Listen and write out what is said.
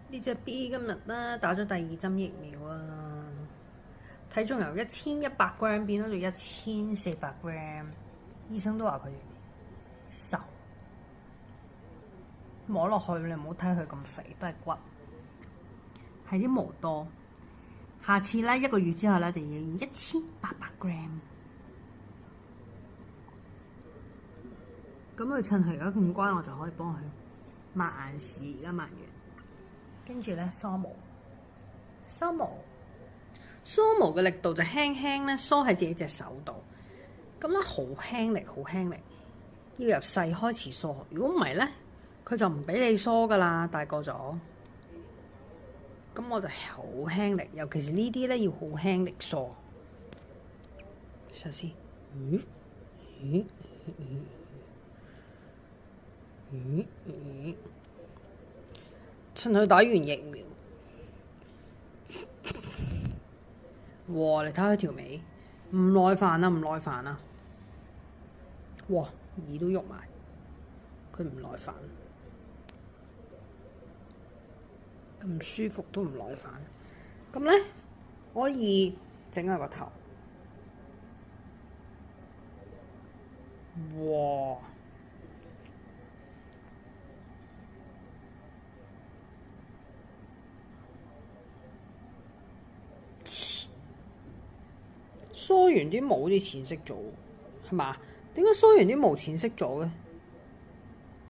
呢隻 B 今日咧打咗第2針疫苗啊，體重由1100 gram 變咗做1400 gram，醫生都話佢瘦，摸落去你唔好睇佢咁肥，都係骨，係啲毛多。下次咧1個月之後咧，就要1800 gram。咁佢趁佢而家咁乖，我就可以幫佢抹眼屎，而家抹完。跟住咧梳毛，梳毛嘅力度就輕輕咧梳喺自己隻手度，咁咧好輕力，好輕力，要由細開始梳。如果唔係咧，佢就唔俾你梳噶啦，大個咗。咁我就好輕力，尤其是呢啲咧要好輕力梳。首先，趁佢打完疫苗，哇！你睇下佢條尾，唔耐煩啊！哇，耳都喐埋，佢唔耐煩，咁舒服都唔耐煩。咁咧可以整下個頭，哇！梳完啲毛好似淺色咗，係嘛？點解梳完啲毛淺色咗嘅？